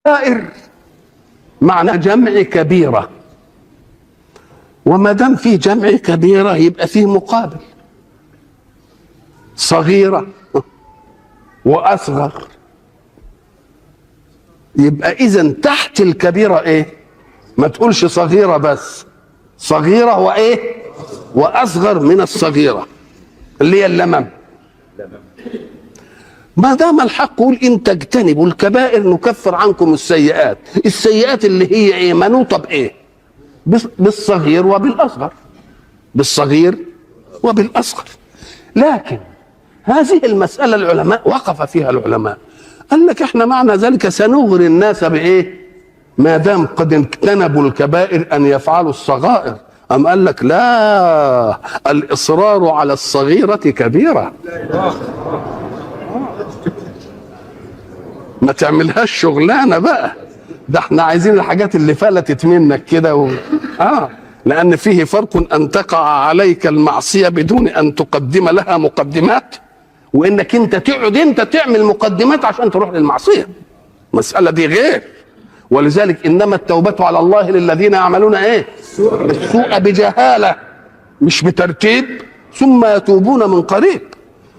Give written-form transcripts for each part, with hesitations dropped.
كبائر معنى جمع كبيرة، وما دام في جمع كبيرة يبقى فيه مقابل، صغيرة وأصغر. يبقى إذن تحت الكبيرة إيه؟ ما تقولش صغيرة بس، صغيرة وإيه؟ وأصغر من الصغيرة اللي هي اللمم. ما دام الحق يقول إن تجتنبوا الكبائر نكفر عنكم السيئات، السيئات اللي هي إيه؟ منوطة بإيه؟ بالصغير وبالأصغر، بالصغير وبالأصغر. لكن هذه المسألة العلماء وقف فيها العلماء، قال لك احنا معنى ذلك سنغري الناس بإيه؟ ما دام قد اجتنبوا الكبائر أن يفعلوا الصغائر. أم قال لك لا، الإصرار على الصغيرة كبيرة، ما تعملهاش شغلانة بقى، ده احنا عايزين الحاجات اللي فلتت منك كده لأن فيه فرق أن تقع عليك المعصية بدون أن تقدم لها مقدمات، وإنك أنت تقعد أنت تعمل مقدمات عشان تروح للمعصية. مسألة دي غير. ولذلك إنما التوبة على الله للذين يعملون إيه؟ السوء بجهالة، مش بترتيب، ثم يتوبون من قريب.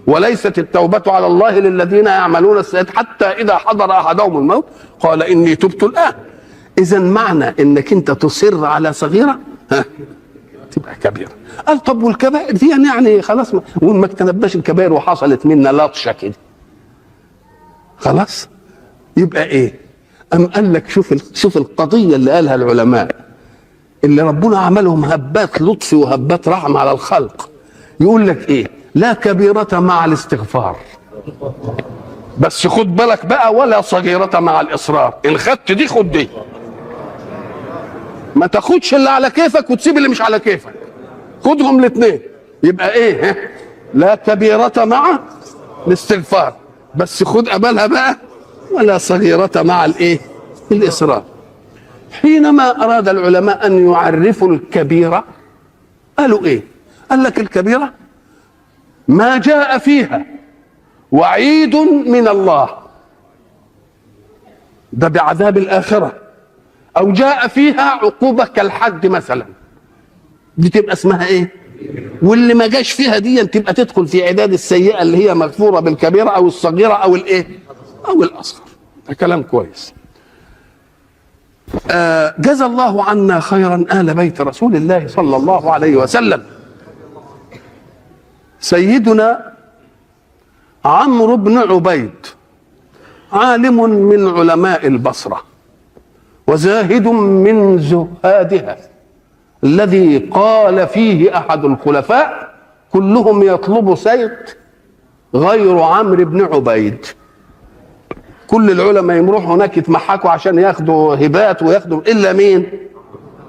وليست التوبة على الله للذين يعملون السيئات حتى إذا حضر أحدهم الموت قال إني تبت الآن. إذا معنى إنك أنت تصر على صغيرة تبقى كبيرة. قال طب والكبائر دي يعني خلاص وما اجتنبناش الكبائر وحصلت منا لطشة كده خلاص يبقى إيه؟ أم قال لك شوف القضية اللي قالها العلماء اللي ربنا عملهم هبات لطف وهبات رحمة على الخلق. يقول لك إيه؟ لا كبيرة مع الاستغفار، بس خد بالك بقى، ولا صغيرة مع الإصرار. إن خدت دي خد دي، ما تاخدش اللي على كيفك وتسيب اللي مش على كيفك، خدهم الاثنين. يبقى ايه؟ لا كبيرة مع الاستغفار، بس خد قبلها بقى، ولا صغيرة مع الايه؟ الإصرار. حينما أراد العلماء أن يعرفوا الكبيرة قالوا ايه؟ قال لك الكبيرة ما جاء فيها وعيد من الله ده بعذاب الآخرة، أو جاء فيها عقوبة كالحد مثلا، دي تبقى اسمها إيه؟ واللي ما جاش فيها دي تبقى تدخل في عداد السيئة اللي هي مغفورة بالكبيرة أو الصغيرة أو الإيه؟ أو الأصغر. ده كلام كويس. جزى الله عنا خيرا آل بيت رسول الله صلى الله عليه وسلم. سيدنا عمرو بن عبيد عالم من علماء البصرة وزاهد من زهادها، الذي قال فيه أحد الخلفاء كلهم يطلب سيد غير عمرو بن عبيد. كل العلماء يروحوا هناك يتمحكوا عشان ياخدوا هبات وياخدوا، إلا مين؟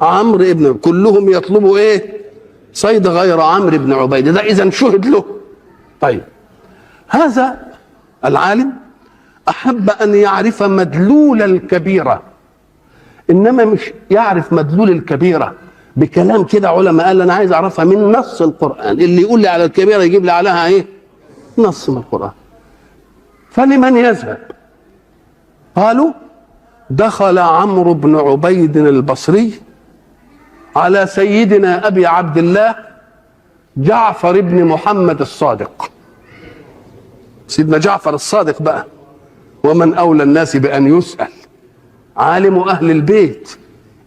عمرو بن، كلهم يطلبوا إيه؟ صيد غير عمرو بن عبيد. ده إذن شهد له. طيب هذا العالم أحب أن يعرف مدلول الكبيرة، إنما مش يعرف مدلول الكبيرة بكلام كده. علماء قال أنا عايز أعرفها من نص القرآن، اللي يقول لي على الكبيرة يجيب لي عليها إيه؟ نص من القرآن. فلمن يذهب؟ قالوا دخل عمرو بن عبيد البصري على سيدنا أبي عبد الله جعفر بن محمد الصادق. سيدنا جعفر الصادق بقى، ومن أولى الناس بأن يسأل، عالم أهل البيت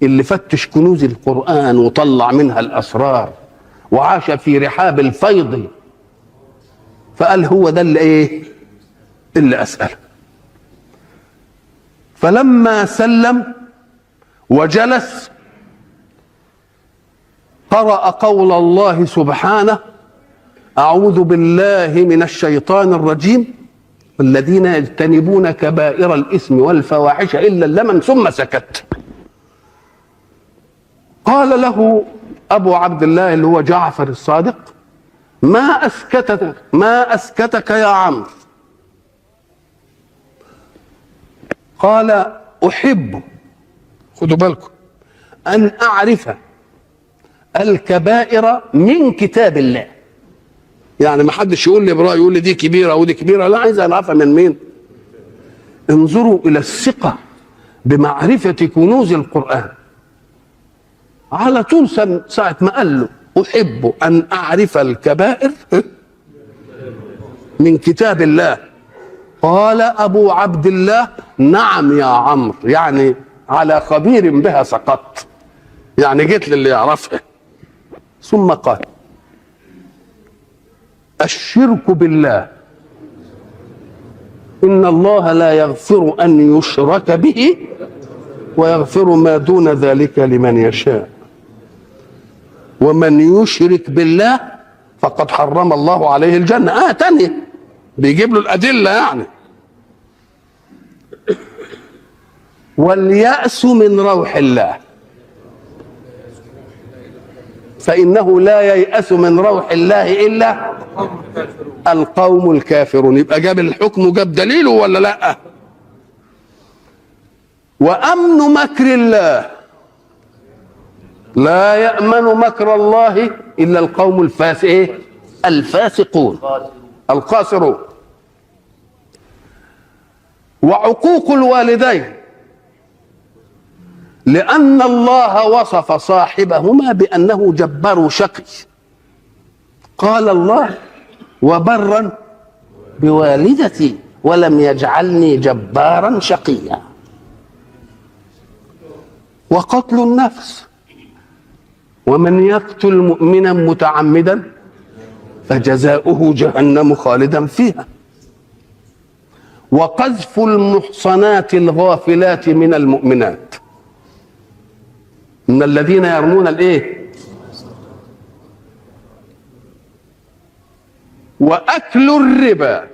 اللي فتش كنوز القرآن وطلع منها الأسرار وعاش في رحاب الفيض. فقال هو ده اللي إيه؟ اللي أسأله. فلما سلم وجلس قرأ قول الله سبحانه أعوذ بالله من الشيطان الرجيم الذين يجتنبون كبائر الإثم والفواحش إلا اللمم، ثم سكت. قال له أبو عبد الله اللي هو جعفر الصادق ما أسكتك يا عمرو؟ قال أحب، خدوا بالكم، أن أعرف الكبائر من كتاب الله. يعني ما حدش يقول لي برأي يقول لي دي كبيرة ودي كبيرة، لا، عايز أعرفها من مين؟ انظروا إلى الثقة بمعرفة كنوز القرآن، على طول ساعة ما قال له أحب أن أعرف الكبائر من كتاب الله، قال أبو عبد الله نعم يا عمرو، يعني على خبير بها سقطت، يعني جيت للي يعرفها. ثم قال الشرك بالله إن الله لا يغفر أن يشرك به ويغفر ما دون ذلك لمن يشاء، ومن يشرك بالله فقد حرم الله عليه الجنة. تانية بيجيب له الأدلة يعني. واليأس من روح الله فإنه لا ييأس من روح الله إلا القوم الكافرون. يبقى جاب الحكم وجاب دليله ولا لا؟ وأمن مكر الله لا يأمن مكر الله إلا القوم الفاسقون القاصرون. وعقوق الوالدين لأن الله وصف صاحبهما بأنه جبار شقي، قال الله وبرا بوالدتي ولم يجعلني جبارا شقيا. وقتل النفس ومن يقتل مؤمنا متعمدا فجزاؤه جهنم خالدا فيها. وقذف المحصنات الغافلات من المؤمنات من الذين يرمون وأكل الربا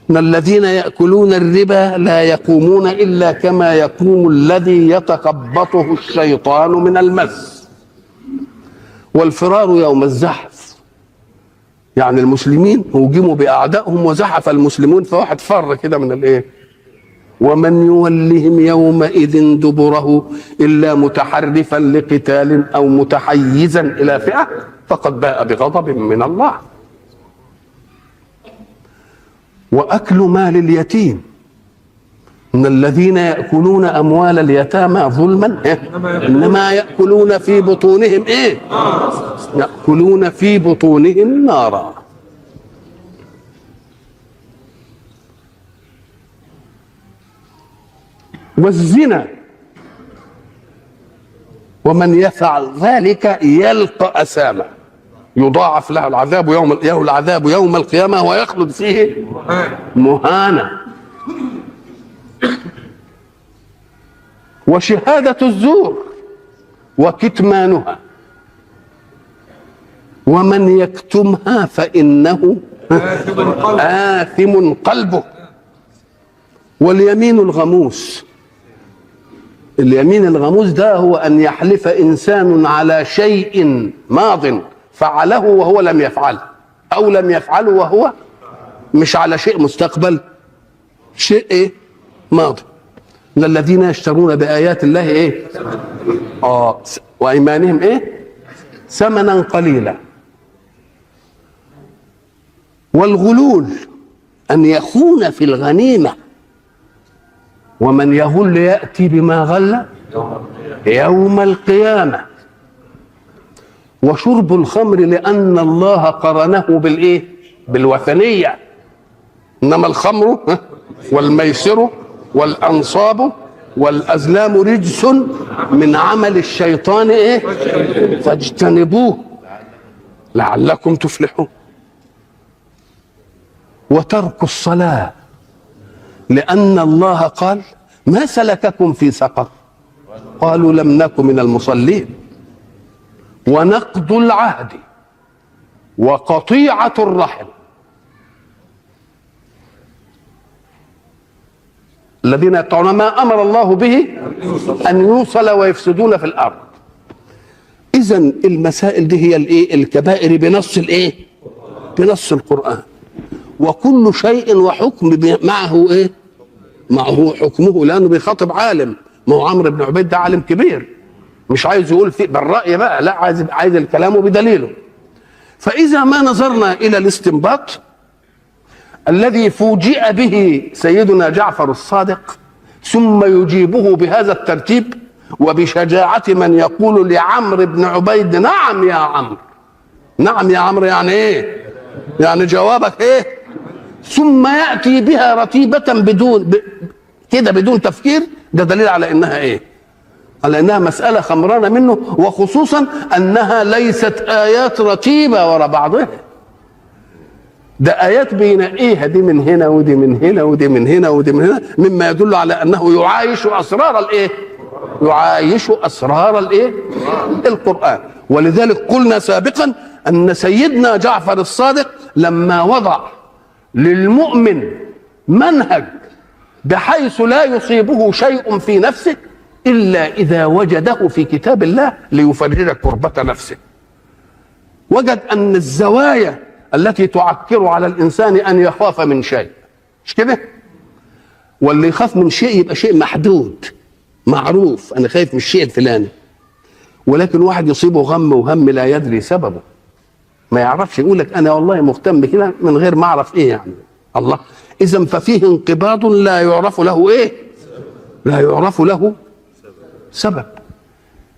من الذين يأكلون الربا لا يقومون إلا كما يقوم الذي يتخبطه الشيطان من المس. والفرار يوم الزحف، يعني المسلمين هوجموا بأعدائهم وزحف المسلمون فواحد فر كده من ومن يولهم يومئذ دبره إلا متحرفا لقتال أو متحيزا إلى فئة فقد باء بغضب من الله. وأكل مال اليتيم من الذين يأكلون أموال اليتامى ظلما إنما يأكلون في بطونهم يأكلون في بطونهم نارا. والزنا ومن يفعل ذلك يلقى أثاما يضاعف له العذاب يوم القيامة ويخلد فيه مهانا. وشهادة الزور وكتمانها ومن يكتمها فإنه آثم قلبه. واليمين الغموس، اليمين الغموس ده هو أن يحلف إنسان على شيء ماض فعله وهو لم يفعله، أو لم يفعله وهو مش على شيء مستقبل، شيء ماضي. من الذين يشترون بآيات الله وأيمانهم ثمنا قليلا. والغلول أن يخون في الغنيمة، ومن يغل يأتي بما غل يوم القيامة. وشرب الخمر لأن الله قرنه بالوثنية، إنما الخمر والميسر والأنصاب والأزلام رجس من عمل الشيطان فاجتنبوه لعلكم تفلحون. وترك الصلاة لأن الله قال ما سلككم في سقر قالوا لم نك من المصلين. ونقض العهد وقطيعة الرحم الذين يقطعون ما أمر الله به أن يوصل ويفسدون في الأرض. إذن المسائل دي هي الكبائر بنص القرآن. وكل شيء وحكم معه حكمه، لأنه بيخاطب عالم. ما هو عمرو بن عبيد ده عالم كبير، مش عايز يقول فيه بالرأي بقى، لا، عايز الكلام بدليله. فإذا ما نظرنا إلى الاستنباط الذي فوجئ به سيدنا جعفر الصادق ثم يجيبه بهذا الترتيب وبشجاعة من يقول لعمرو بن عبيد نعم يا عمرو. نعم يا عمرو يعني ايه؟ يعني جوابك ايه؟ ثم يأتي بها رتيبة كده بدون تفكير. ده دليل على انها ايه؟ على انها مسألة خمرانة منه، وخصوصا انها ليست ايات رتيبة ورا بعضها، ده ايات بينقيها، دي من هنا ودي من هنا ودي من هنا ودي من هنا، مما يدل على انه يعايش اسرار الايه؟ يعايش اسرار الايه؟ القرآن. ولذلك قلنا سابقا ان سيدنا جعفر الصادق لما وضع للمؤمن منهج بحيث لا يصيبه شيء في نفسه إلا إذا وجده في كتاب الله ليفرج كربة نفسه، وجد أن الزوايا التي تعكر على الإنسان أن يخاف من شيء، مش كده؟ واللي يخاف من شيء يبقى شيء محدود معروف، أنا خايف من الشيء الفلاني. ولكن واحد يصيبه غم وهم لا يدري سببه، ما يعرفش، يقول لك أنا والله مهتم بكده من غير ما أعرف إيه يعني. الله، إذن ففيه انقباض لا يعرف له إيه؟ لا يعرف له سبب.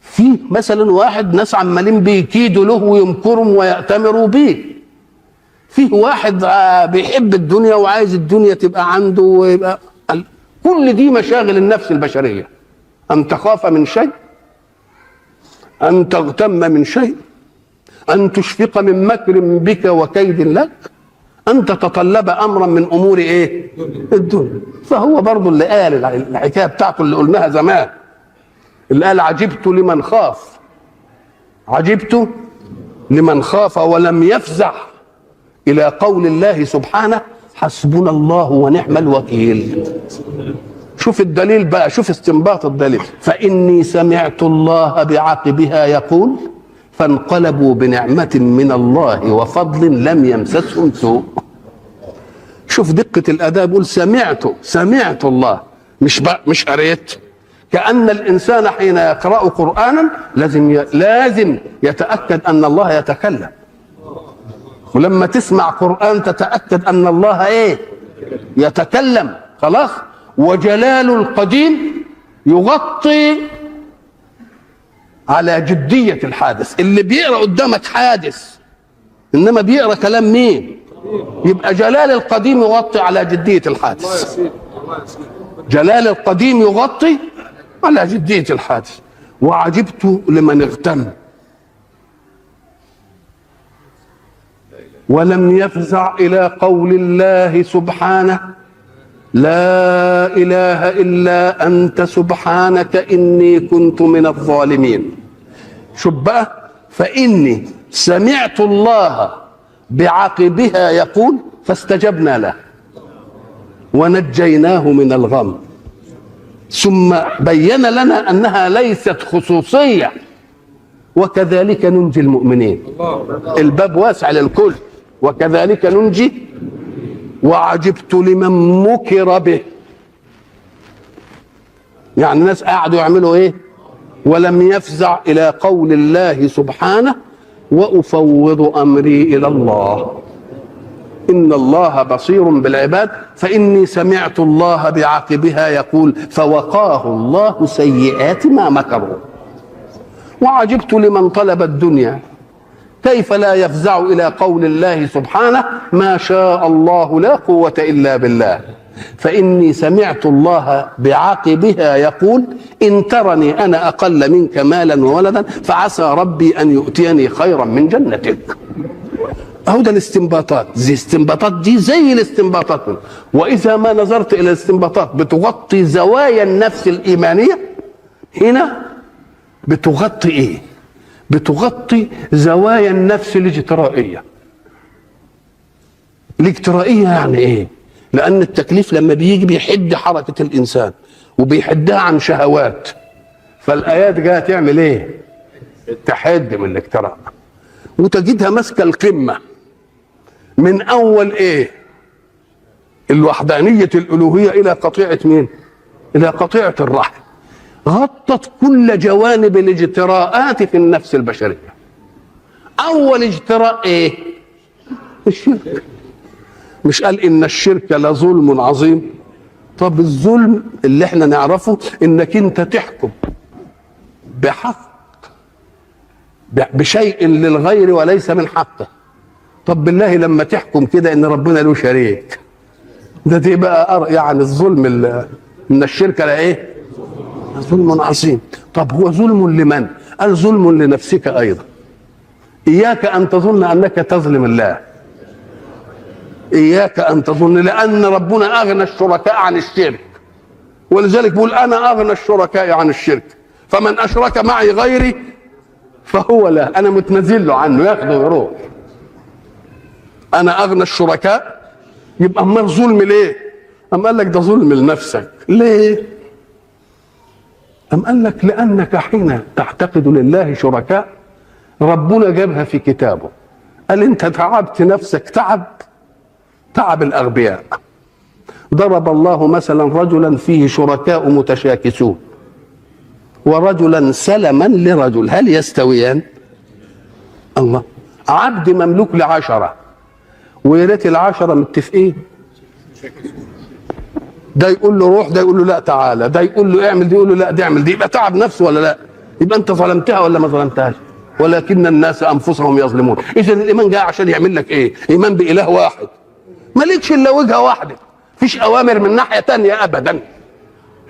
فيه مثلا واحد ناس عمالين بيكيدوا له ويمكروا ويأتمروا به. فيه واحد بيحب الدنيا وعايز الدنيا تبقى عنده ويبقى كل دي مشاغل النفس البشرية. أن تخاف من شيء، أن تغتم من شيء، أن تشفق من مكر بك وكيد لك، أن تتطلب أمرا من أمور إيه؟ الدنيا. فهو برضو اللي قال الحكاية بتاعته اللي قلناها زمان، اللي قال عجبت لمن خاف، عجبت لمن خاف ولم يفزع إلى قول الله سبحانه حسبنا الله ونعم الوكيل. شوف الدليل بقى، شوف استنباط الدليل. فإني سمعت الله بعقبها يقول فانقلبوا بنعمة من الله وفضل لم يمسسهم سوء. شوف دقة الأداء، بيقول سمعت الله، مش قريت. كأن الإنسان حين يقرأ قرآنا لازم يتأكد أن الله يتكلم، ولما تسمع قرآن تتأكد أن الله إيه؟ يتكلم. خلاص. وجلال القديم يغطي على جدية الحادث. اللي بيقرأ قدامك حادث إنما بيقرأ كلام مين؟ يبقى جلال القديم يغطي على جدية الحادث. جلال القديم يغطي على جدية الحادث. وعجبت لمن اغتم ولم يفزع إلى قول الله سبحانه لا إله إلا أنت سبحانك إني كنت من الظالمين. شوف بقى، فإني سمعت الله بعقبها يقول فاستجبنا له ونجيناه من الغم. ثم بين لنا أنها ليست خصوصية، وكذلك ننجي المؤمنين. الباب واسع للكل، وكذلك ننجي. وعجبت لمن مكر به، يعني الناس قاعدوا يعملوا ايه؟ ولم يفزع الى قول الله سبحانه وافوض امري الى الله ان الله بصير بالعباد. فاني سمعت الله بعقبها يقول فوقاه الله سيئات ما مكروا. وعجبت لمن طلب الدنيا كيف لا يفزع إلى قول الله سبحانه ما شاء الله لا قوة إلا بالله. فإني سمعت الله بعقبها يقول إن ترني أنا أقل منك مالا وولدا فعسى ربي أن يؤتيني خيرا من جنتك. أهو ده الاستنباطات، زي الاستنباطات دي زي الاستنباطات. وإذا ما نظرت إلى الاستنباطات بتغطي زوايا النفس الإيمانية، هنا بتغطي إيه؟ بتغطي زوايا النفس الاجترائية. الاجترائية يعني ايه؟ لأن التكليف لما بيجي بيحد حركة الإنسان وبيحدها عن شهوات، فالآيات جاية تعمل ايه؟ تحد من الاجتراء، وتجدها ماسكة القمة من أول ايه؟ الوحدانية الألوهية إلى قطيعة مين؟ إلى قطيعة الرحم. غطت كل جوانب الاجتراءات في النفس البشرية. أول اجتراء إيه؟ الشرك. مش قال إن الشرك لظلم عظيم؟ طب الظلم اللي احنا نعرفه انك انت تحكم بحق بشيء للغير وليس من حقه. طب بالله لما تحكم كده ان ربنا له شريك، ده تبقى يعني الظلم من الشرك لايه؟ ظلم عظيم. طب هو ظلم لمن؟ قال ظلم لنفسك ايضا. اياك ان تظن انك تظلم الله، اياك ان تظن، لان ربنا اغنى الشركاء عن الشرك، ولذلك بيقول انا اغنى الشركاء عن الشرك، فمن اشرك معي غيري فهو لا، انا متنزل له عنه ياخده ويروح. انا اغنى الشركاء. يبقى امال ظلم ليه؟ ام قال لك ده ظلم لنفسك. ليه؟ ام قال لك لانك حين تعتقد لله شركاء ربنا جابها في كتابه، قال انت تعبت نفسك تعب الاغبياء. ضرب الله مثلا رجلا فيه شركاء متشاكسون ورجلا سلما لرجل، هل يستويان؟ الله. عبد مملوك ل10 ويا ريت ال10 متفقين، ده يقول له روح، ده يقول له لا تعالى، ده يقول له اعمل، ده يقول له لا ده اعمل، دي يبقى تعب نفسه ولا لا؟ يبقى انت ظلمتها ولا ما ظلمتهاش؟ ولكن الناس انفسهم يظلمون. اذا الايمان جاء عشان يعمل لك ايه؟ ايمان باله واحد، مالكش الا وجهه واحده، مفيش اوامر من ناحيه تانية ابدا،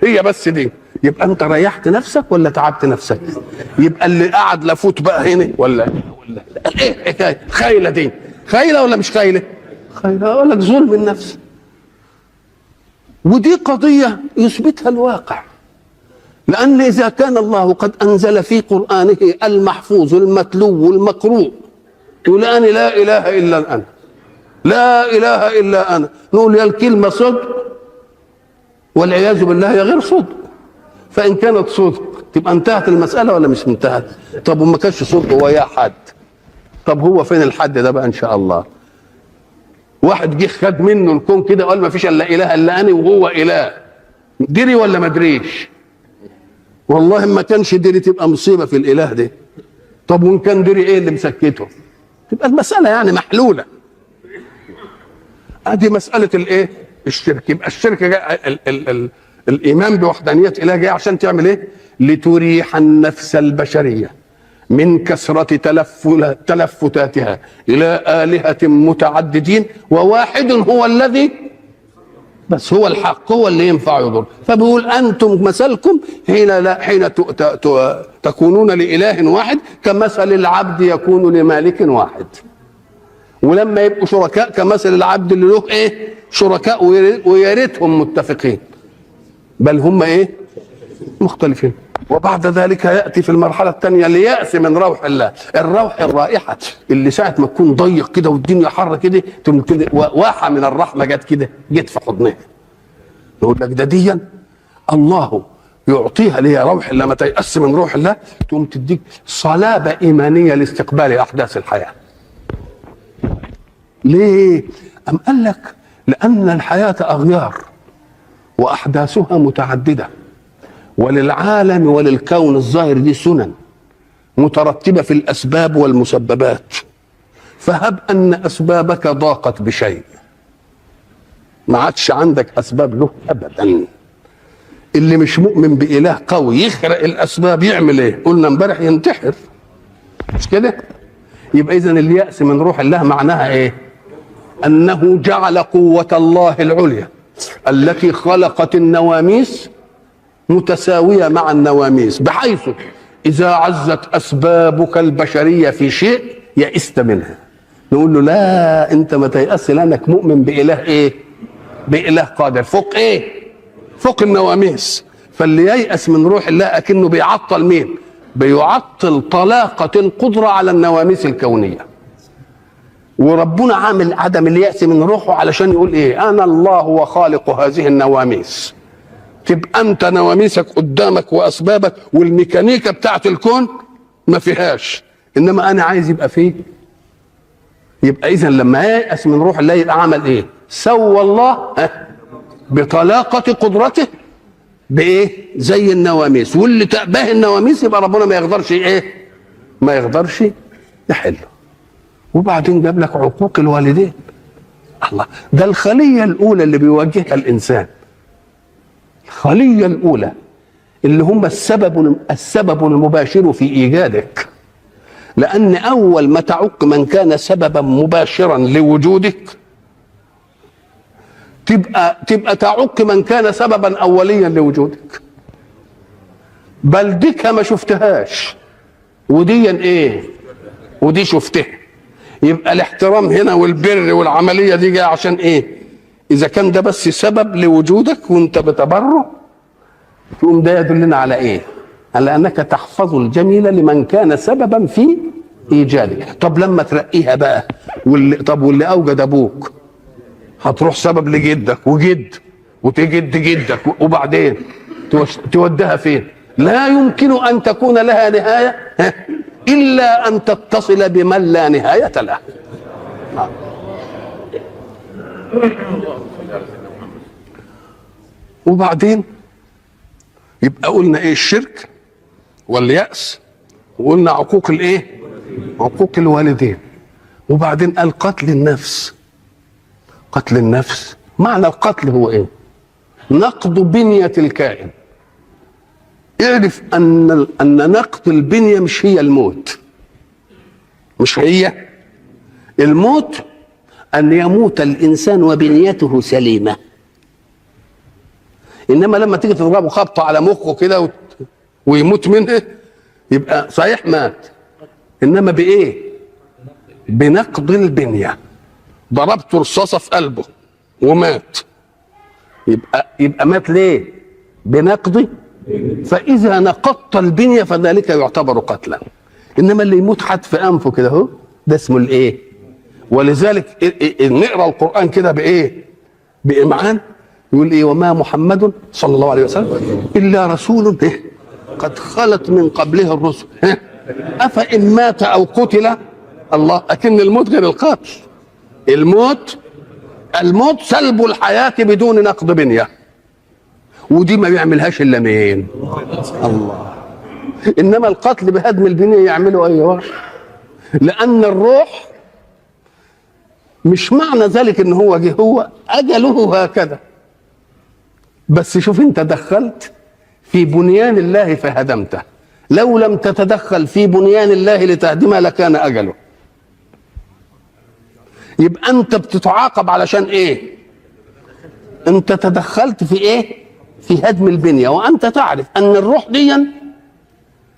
هي بس دي. يبقى انت ريحت نفسك ولا تعبت نفسك؟ يبقى اللي قعد لفوت بقى هنا ولا ايه الحكايه؟ خايله دي، خايله ولا مش خايله؟ خايله. اقول لك ظلم النفس، ودي قضيه يثبتها الواقع. لأن إذا كان الله قد أنزل في قرآنه المحفوظ المتلو المقروء يقول أنا لا إله إلا أنا، لا إله إلا أنا، نقول يا الكلمة صدق والعياذ بالله هي غير صدق. فإن كانت صدق تبقى انتهت المسألة ولا مش انتهت؟ طب وما كانش صدق هو يا حد، طب هو فين الحد ده بقى إن شاء الله؟ واحد جه خد منه الكون كده وقال ما فيش إلا إله إلا أنا وهو إله، دري ولا ما دريش؟ والله ما كانش دري تبقى مصيبه في الاله ده. طب وان كان دري ايه اللي مسكته؟ تبقى المساله يعني محلوله. ادي مساله الايه؟ الشرك. يبقى الشرك جاء الايمان بوحدانيه اله جاي عشان تعمل ايه؟ لتريح النفس البشريه من كثره تلفتاتها الى الهه متعددين وواحد هو الذي بس هو الحق، هو اللي ينفع يضر. فبيقول انتم مثلكم حين تكونون لاله واحد كمثل العبد يكون لمالك واحد. ولما يبقوا شركاء كمثل العبد اللي له ايه؟ شركاء ويا ريتهم متفقين، بل هم ايه؟ مختلفين. وبعد ذلك ياتي في المرحله الثانيه الياس من روح الله، الروح الرائحه اللي ساعه ما تكون ضيق كده والدنيا حر كده تقوم كده واحه من الرحمه جت في حضنها. نقول لك ده ديا الله يعطيها ليها روح لما تيأس من روح الله تقوم تديك صلابه ايمانيه لاستقبال احداث الحياه. ليه؟ أم قال لك لأن الحياة أغيار وأحداثها متعددة، وللعالم وللكون الظاهر دي سنن مترتبة في الأسباب والمسببات. فهب أن أسبابك ضاقت بشيء، ما عادش عندك أسباب له أبدا. اللي مش مؤمن بإله قوي يخرق الأسباب يعمل إيه؟ قلنا امبارح ينتحر، مش كده؟ يبقى إذن اليأس من روح الله معناها إيه؟ أنه جعل قوة الله العليا التي خلقت النواميس متساوية مع النواميس، بحيث إذا عزت أسبابك البشرية في شيء يئست منها. نقول له لا، أنت ما تيأس لأنك مؤمن بإله إيه؟ بإله قادر فوق إيه؟ فوق النواميس. فاللي ييأس من روح الله أكنه بيعطل مين؟ بيعطل طلاقة القدرة على النواميس الكونية. وربنا عامل عدم اليأس من روحه علشان يقول ايه؟ انا الله وخالق هذه النواميس. تبقى انت نواميسك قدامك واسبابك والميكانيكا بتاعت الكون ما فيهاش، انما انا عايز يبقى فيه. يبقى اذا لما ييأس من روح الله يبقى عمل ايه؟ سوى الله بطلاقة قدرته بايه؟ زي النواميس، واللي تأباه النواميس يبقى ربنا ما يقدرش ايه؟ ما يقدرش يحله. وبعدين جاب لك عقوق الوالدين. الله، ده الخلية الأولى اللي بيواجهها الإنسان الخلية الأولى اللي هم السبب المباشر في إيجادك، لأن أول ما تعق من كان سببا مباشرا لوجودك تبقى تعق من كان سببا أوليا لوجودك. بل ديك ما شفتهاش وديا إيه ودي شفتها. يبقى الاحترام هنا والبر والعملية دي جاية عشان إيه؟ إذا كان ده بس سبب لوجودك وأنت بتبره، تقوم ده يدلنا على إيه؟ على أنك تحفظ الجميل لمن كان سببا في إيجادك. طب لما ترقيها بقى واللي أوجد أبوك هتروح سبب لجدك وجد وتجد جدك، وبعدين تودها فين؟ لا يمكن أن تكون لها نهاية إلا أن تتصل بمن لا نهاية له. وبعدين يبقى قلنا ايه؟ الشرك واليأس، وقلنا عقوق الايه؟ عقوق الوالدين. وبعدين قال قتل النفس. قتل النفس معنى القتل هو ايه؟ نقض بنية الكائن. اعرف ان نقض البنية مش هي الموت، مش هي الموت ان يموت الانسان وبنيته سليمة. انما لما تيجي تضربه خبطه على مخه كده ويموت منه يبقى صحيح مات، انما بايه؟ بنقض البنيه. ضربت رصاصه في قلبه ومات، يبقى مات ليه؟ بنقض. فاذا نقضت البنيه فذلك يعتبر قتلا. انما اللي يموت حد في انفه كده اهو ده اسمه الايه؟ ولذلك نقرا القران كده بايه؟ بامعان. يقول ايه؟ وما محمد صلى الله عليه وسلم الا رسول قد خلت من قبله الرسل افان مات او قتل. الله، اكن الموت غير القتل. الموت سلب الحياه بدون نقض بنيه، ودي ما بيعملهاش الا مين؟ الله. انما القتل بهدم البنيه يعمله اي واحد، لان الروح مش معنى ذلك ان هو جه، هو اجله هكذا. بس شوف انت دخلت في بنيان الله فهدمته، لو لم تتدخل في بنيان الله لتهدمه لكان اجله. يبقى انت بتتعاقب علشان ايه؟ انت تدخلت في ايه؟ في هدم البنية. وانت تعرف ان الروح دي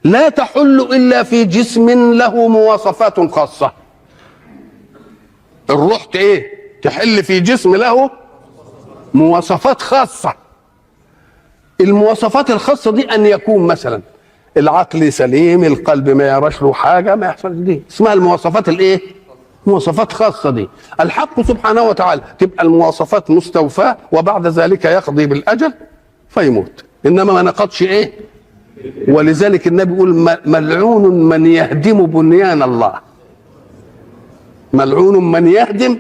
لا تحل الا في جسم له مواصفات خاصة. الروح ايه؟ تحل في جسم له مواصفات خاصة. المواصفات الخاصة دي أن يكون مثلا العقل سليم، القلب ما يراش له حاجة، ما يحصل. دي اسمها المواصفات الإيه؟ مواصفات خاصة. دي الحق سبحانه وتعالى تبقى المواصفات مستوفاة، وبعد ذلك يقضي بالأجل فيموت. إنما ما نقضش إيه؟ ولذلك النبي يقول ملعون من يهدم بنيان الله. ملعون من يهدم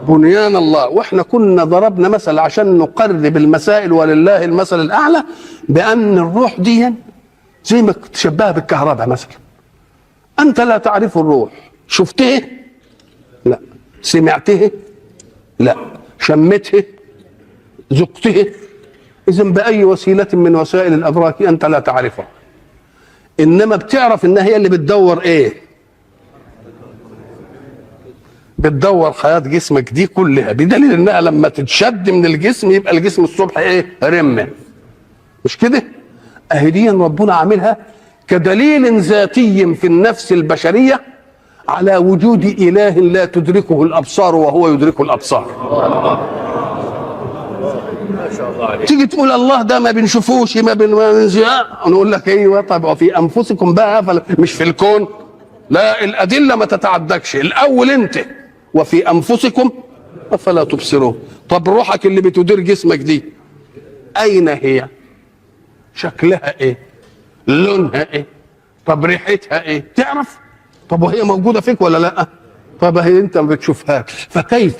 بنيان الله. واحنا كنا ضربنا مثل عشان نقرب المسائل، ولله المثل الاعلى، بان الروح دي زي ما تشبهها بالكهرباء مثلا. انت لا تعرف الروح، شفته؟ لا. سمعته؟ لا. شمته؟ ذقته؟ اذا باي وسيله من وسائل الادراك انت لا تعرفها، انما بتعرف انها هي اللي بتدور ايه؟ بتدور حياة جسمك دي كلها، بدليل انها لما تتشد من الجسم يبقى الجسم الصبح ايه؟ رمة. مش كده؟ اهي دي ربنا عاملها كدليل ذاتي في النفس البشرية على وجود اله لا تدركه الابصار وهو يدرك الابصار. تيجي تقول الله ده ما بنشوفوش، ما نقول لك ايوه. طب وفي انفسكم بقى، مش في الكون. لا، الادله ما تتعدكش. الاول انت وفي انفسكم افلا تبصرون. طب روحك اللي بتدير جسمك دي اين هي؟ شكلها ايه؟ لونها ايه؟ طب ريحتها ايه؟ تعرف؟ طب وهي موجوده فيك ولا لا؟ طب هي انت ما بتشوفهاش، فكيف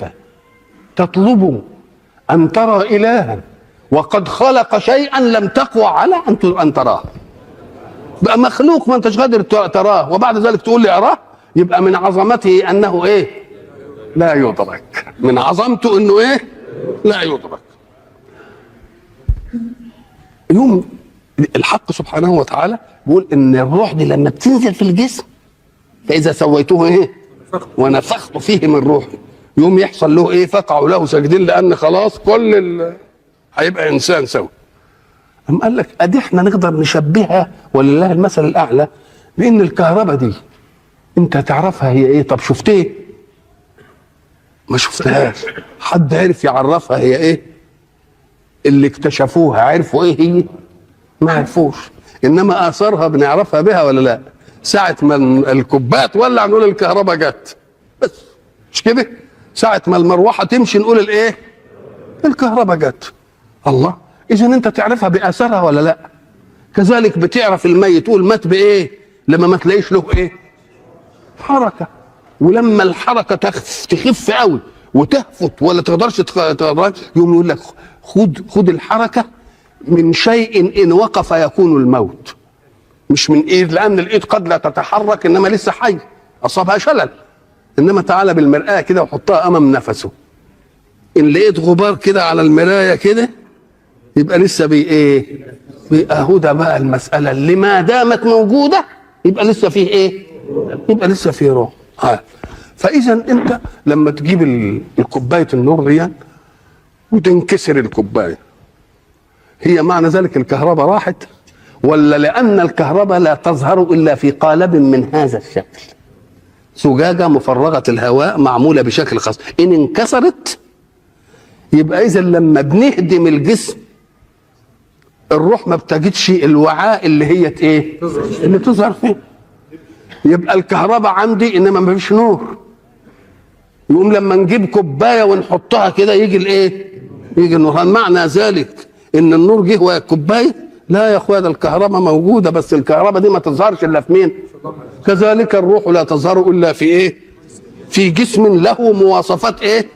تطلب ان ترى الها وقد خلق شيئا لم تقوى على ان تراه؟ بقى مخلوق ما انتش قادر تراه، وبعد ذلك تقول لي اراه؟ يبقى من عظمته انه ايه؟ لا يدرك. من عظمته انه ايه؟ لا يدرك. يوم الحق سبحانه وتعالى بيقول ان الروح دي لما بتنزل في الجسم فاذا سويته ايه ونفخت فيه من روحي يوم يحصل له ايه فقعوا له ساجدين لان خلاص هيبقى انسان سوي. أم قال لك ادي احنا نقدر نشبهها ولله المثل الاعلى بان الكهرباء دي انت تعرفها هي ايه؟ طب شفت ايه؟ ما شفتهاش. حد عرف يعرفها هي ايه؟ اللي اكتشفوها عرفوا ايه هي؟ ما عرفوش. انما اثارها بنعرفها بها ولا لا؟ ساعة ما الكوبايه تولع نقول الكهرباء جت، بس مش كده؟ ساعة ما المروحه تمشي نقول الايه؟ الكهرباء جت. الله، اذا انت تعرفها باثارها ولا لا؟ كذلك بتعرف الميت تقول مات بايه؟ لما ما تلاقيش له ايه؟ حركه. ولما الحركه تخف قوي وتهفت ولا تقدرش يوم يقول لك خد الحركه من شيء ان وقف يكون الموت، مش من ايد، لان الايد قد لا تتحرك انما لسه حي اصابها شلل. انما تعالى بالمرآة كده وحطها امام نفسه، ان لقيت غبار كده على المرايه كده يبقى لسه ايه؟ بيهدى بقى المساله اللي ما دامت موجوده يبقى لسه فيه ايه؟ يبقى لسه فيه روح. فاذا انت لما تجيب الكوبايه النور دي وتنكسر الكوبايه، هي معنى ذلك الكهرباء راحت؟ ولا لان الكهرباء لا تظهر الا في قالب من هذا الشكل، زجاجه مفرغه الهواء معموله بشكل خاص، ان انكسرت يبقى اذا لما بنهدم الجسم الروح ما بتجدش الوعاء اللي هي ايه؟ اللي تظهر فيه. يبقى الكهرباء عندي انما ما فيش نور. يقوم لما نجيب كوبايه ونحطها كده يجي الايه؟ يجي النور. هل معنى ذلك ان النور جه ويا الكوبايه؟ لا يا اخويا، ده الكهرباء موجوده، بس الكهرباء دي ما تظهرش الا في مين؟ كذلك الروح لا تظهر الا في ايه؟ في جسم له مواصفات ايه؟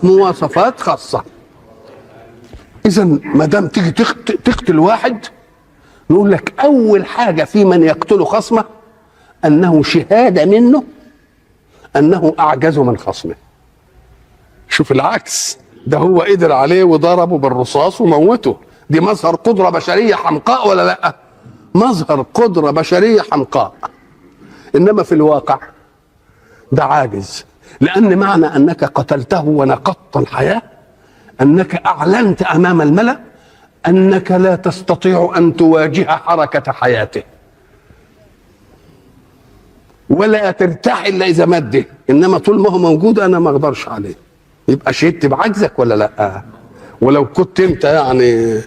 مواصفات خاصه. اذا ما دام تيجي تقتل واحد نقول لك اول حاجه في من يقتل خصمه انه شهاده منه انه اعجز من خصمه. شوف العكس، ده هو قدر عليه وضربه بالرصاص وموته. دي مظهر قدره بشريه حمقاء ولا لا؟ مظهر قدره بشريه حمقاء. انما في الواقع ده عاجز، لان معنى انك قتلته ونقضت الحياه انك اعلنت امام الملأ انك لا تستطيع ان تواجه حركه حياته ولا ترتاح الا اذا مده، انما طول ما هو موجود انا ما اقدرش عليه. يبقى شهدت بعجزك ولا لا؟ ولو كنت انت يعني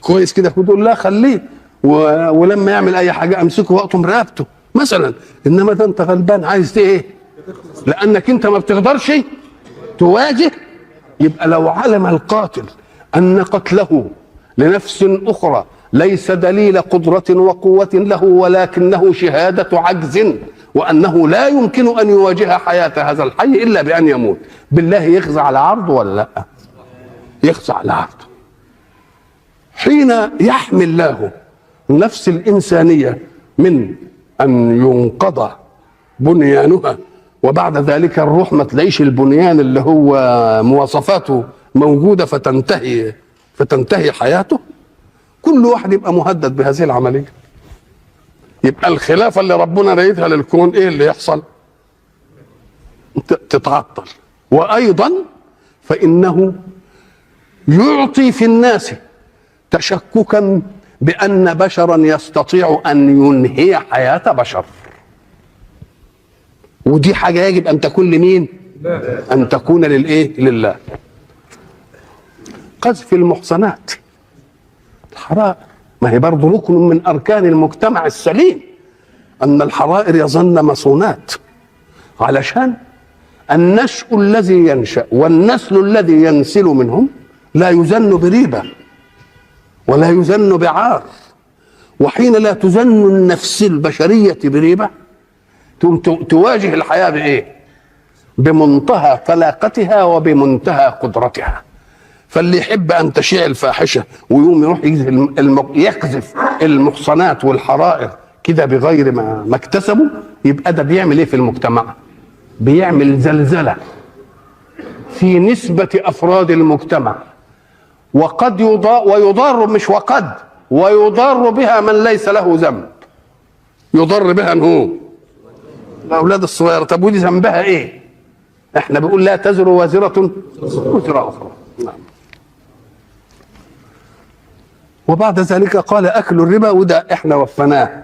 كويس كده كنت تقول لا خليه، ولما يعمل اي حاجه امسكه واقطم رقبته مثلا. انما ده انت غلبان عايز ايه؟ لانك انت ما بتقدرش تواجه. يبقى لو علم القاتل ان قتله لنفس اخرى ليس دليل قدرة وقوة له ولكنه شهادة عجز، وأنه لا يمكن أن يواجه حياة هذا الحي إلا بأن يموت، بالله يخزى على عرضه ولا لا؟ يخزى على عرضه. حين يحمي الله النفس الإنسانية من أن ينقض بنيانها وبعد ذلك الروح ما تلاقيش البنيان اللي هو مواصفاته موجودة فتنتهي حياته، كل واحد يبقى مهدد بهذه العملية. يبقى الخلافة اللي ربنا رايدها للكون ايه اللي يحصل؟ تتعطل. وايضا فانه يعطي في الناس تشككا بان بشرا يستطيع ان ينهي حياة بشر، ودي حاجة يجب ان تكون لمين؟ ان تكون للايه؟ لله. قذف المحصنات، الحرائر، ما هي برضه ركن من اركان المجتمع السليم ان الحرائر يظن مصونات، علشان النشء الذي ينشأ والنسل الذي ينسل منهم لا يزن بريبة ولا يزن بعار. وحين لا تزن النفس البشرية بريبة تواجه الحياة بإيه؟ بمنتهى طلاقتها وبمنتهى قدرتها. فاللي يحب ان تشيع الفاحشه ويقوم يروح يقذف المحصنات والحرائر كده بغير ما اكتسبوا، يبقى ده بيعمل ايه في المجتمع؟ بيعمل زلزله في نسبه افراد المجتمع، وقد ويضار، مش وقد ويضر بها من ليس له ذنب. يضر بها هو الاولاد الصغيره. طب ودي ذنبها ايه؟ احنا بنقول لا تزر وازره وزر اخرى. نعم. وبعد ذلك قال اكل الربا، وده احنا وفناه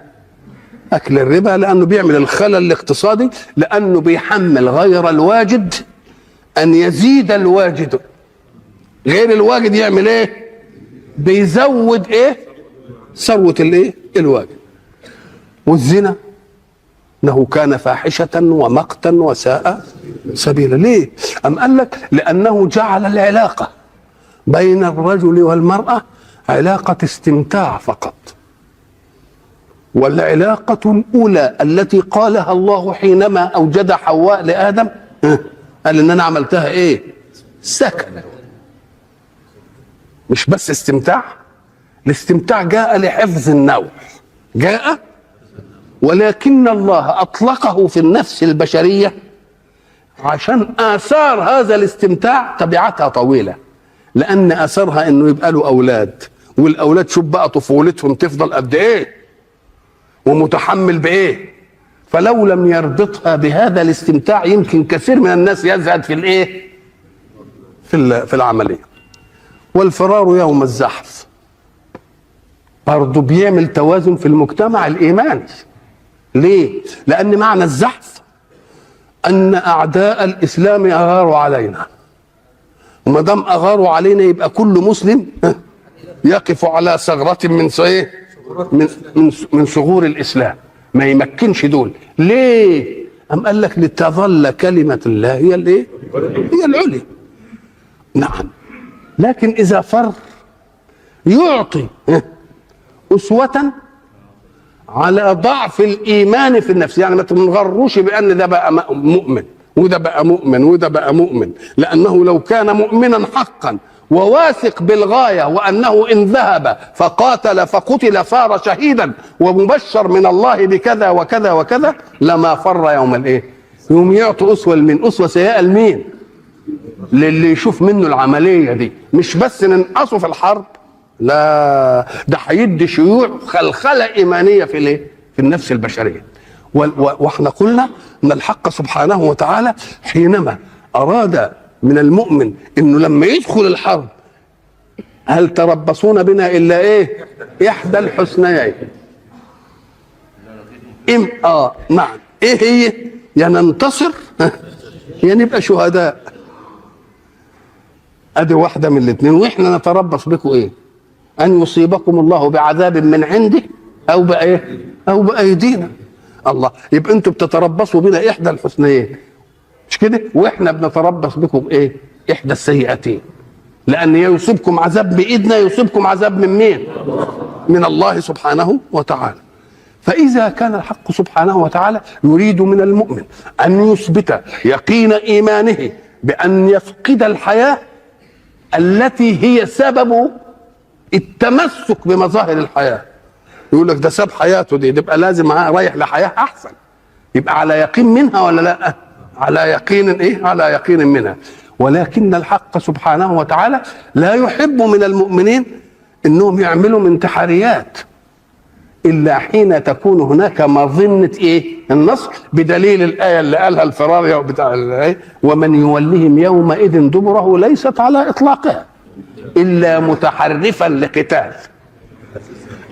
اكل الربا لانه بيعمل الخلل الاقتصادي، لانه بيحمل غير الواجد ان يزيد الواجد. غير الواجد يعمل ايه؟ بيزود ايه؟ ثروه الايه؟ الواجد. والزنا انه كان فاحشه ومقتا وساء سبيلا. ليه؟ ام قال لك لانه جعل العلاقه بين الرجل والمراه علاقه استمتاع فقط. والعلاقه الاولى التي قالها الله حينما اوجد حواء لادم قال ان انا عملتها ايه؟ سكن. مش بس استمتاع، الاستمتاع جاء لحفظ النوع، جاء، ولكن الله اطلقه في النفس البشريه عشان اثار هذا الاستمتاع طبيعتها طويله، لان اثرها انه يبقى له اولاد، والاولاد شوف بقى طفولتهم تفضل قد ايه ومتحمل بايه. فلو لم يربطها بهذا الاستمتاع يمكن كثير من الناس يزهد في الايه؟ في العمليه. والفرار يوم الزحف برضه بيعمل توازن في المجتمع الايماني. ليه؟ لان معنى الزحف ان اعداء الاسلام اغاروا علينا، وما دام اغاروا علينا يبقى كل مسلم يقف على ثغرة من ثغور الاسلام، ما يمكنش دول. ليه؟ أم قال لك لتظل كلمة الله هي الايه؟ هي العليا. نعم. لكن إذا فر يعطي أسوة على ضعف الإيمان في النفس. يعني ما تنغروش بأن ده بقى مؤمن وده بقى مؤمن وده بقى مؤمن، لأنه لو كان مؤمنا حقا وواثق بالغاية وأنه إن ذهب فقاتل فقتل صار شهيدا ومبشر من الله بكذا وكذا وكذا لما فر يوم الإيه؟ يوم يعطي أسوة من أسوة سيئة لمين؟ للي يشوف منه العملية دي. مش بس ننقصه في الحرب، لا، ده هيدي شيوع خلخلة إيمانية في الايه؟ في النفس البشرية. واحنا قلنا ان الحق سبحانه وتعالى حينما اراد من المؤمن انه لما يدخل الحرب هل تربصون بنا الا ايه؟ احدى الحسنيين. نعم. ايه هي؟ يا ننتصر يا نبقى شهداء. ادي واحده من الاثنين. واحنا نتربص بكم ايه؟ ان يصيبكم الله بعذاب من عنده او بايه؟ او بايدينا. الله. يبقى انتم بتتربصوا بنا احدى الحسنيين، مش كده؟ واحنا بنتربص بكم ايه؟ احدى السيئتين. لان يصيبكم عذاب بايدنا يصيبكم عذاب من مين؟ من الله سبحانه وتعالى. فاذا كان الحق سبحانه وتعالى يريد من المؤمن ان يثبت يقين ايمانه بان يفقد الحياه التي هي سبب التمسك بمظاهر الحياه، يقول لك ده ساب حياته دي يبقى لازم رايح لحياه احسن، يبقى على يقين منها ولا لا؟ على يقين ايه؟ على يقين منها. ولكن الحق سبحانه وتعالى لا يحب من المؤمنين انهم يعملوا انتحاريات الا حين تكون هناك مظنه ايه؟ النصر، بدليل الايه اللي قالها الفرار بتاع الايه: ومن يولهم يومئذ دبره ليست على اطلاقها الا متحرفا لقتال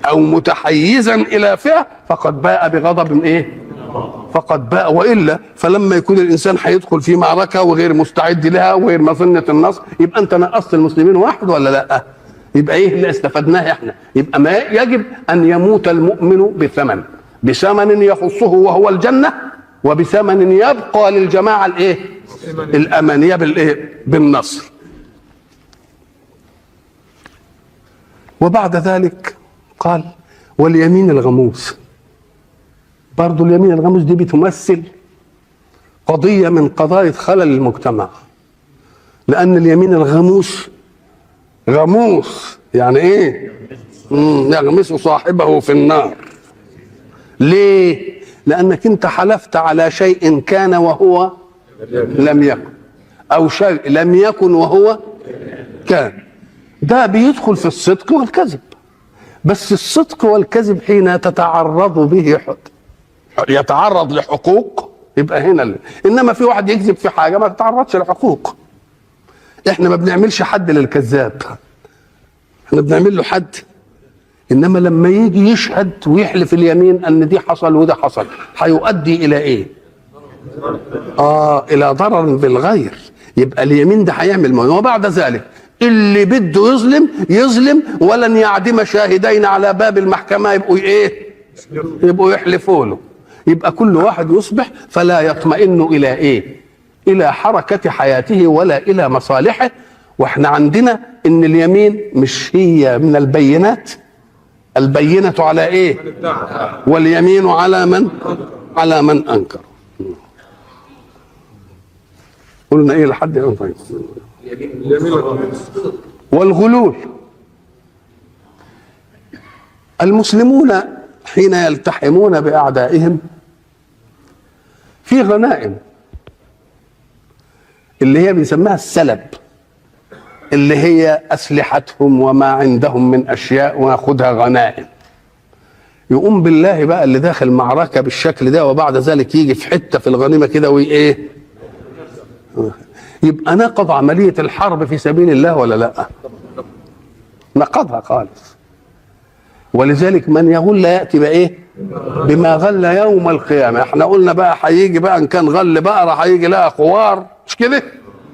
او متحيزا الى فئه فقد باء بغضب ايه؟ فقد باء. والا فلما يكون الانسان هيدخل في معركه وغير مستعد لها وغير مظنه النصر يبقى انت نقصت المسلمين واحد ولا لا؟ يبقى ايه اللي استفدناه احنا؟ يبقى ما يجب ان يموت المؤمن بثمن يخصه وهو الجنه، وبثمن يبقى للجماعه الايه؟ الامانيه بالايه؟ بالنصر. وبعد ذلك قال واليمين الغموس. برضو اليمين الغموس دي بتمثل قضيه من قضايا خلل المجتمع، لان اليمين الغموس غموس يعني ايه؟ يغمس صاحبه في النار. ليه؟ لانك انت حلفت على شيء كان وهو لم يكن، او شيء لم يكن وهو كان. ده بيدخل في الصدق والكذب، بس الصدق والكذب حين تتعرض به يتعرض لحقوق يبقى هنا انما في واحد يكذب في حاجه ما تتعرضش لحقوق. احنا ما بنعملش حد للكذاب، احنا بنعمل له حد. انما لما يجي يشهد ويحلف اليمين ان دي حصل وده حصل، هيؤدي الى ايه؟ الى ضرر بالغير. يبقى اليمين ده هيعمل وبعد ذلك اللي بده يظلم ولن يعدم شاهدين على باب المحكمه يبقوا ايه؟ يبقوا يحلفوا له. يبقى كل واحد يصبح فلا يطمئن الى ايه؟ الى حركه حياته ولا الى مصالحه. واحنا عندنا ان اليمين مش هي من البينات، البينه على ايه؟ واليمين على من انكر. قلنا ايه لحد يوم؟ طيب والغلول. المسلمون حين يلتحمون باعدائهم في غنائم اللي هي بنسميها السلب، اللي هي اسلحتهم وما عندهم من اشياء وناخدها غنائم. يقوم بالله بقى اللي داخل معركه بالشكل ده وبعد ذلك يجي في حته في الغنيمه كده وايه؟ يبقى نقض عمليه الحرب في سبيل الله ولا لا؟ نقضها خالص. ولذلك من يغل ياتي بايه؟ بما غل يوم القيامه. احنا قلنا بقى هيجي بقى ان كان غل بقره هيجي لها خوار، مش كده؟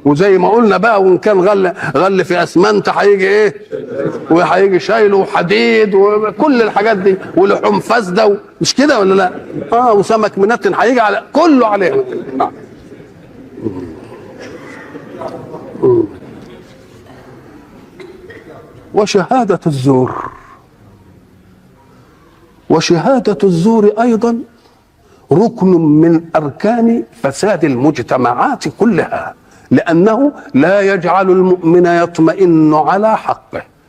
وزي ما قلنا بقى وان كان غل في اسمنت هيجي ايه؟ وهيجي شايله وحديد وكل الحاجات دي ولحوم فاسده مش كده ولا لا؟ وسمك منتن هيجي على كله عليه. وشهادة الزور. وشهادة الزور أيضا ركن من أركان فساد المجتمعات كلها، لأنه لا يجعل المؤمن يطمئن على حقه.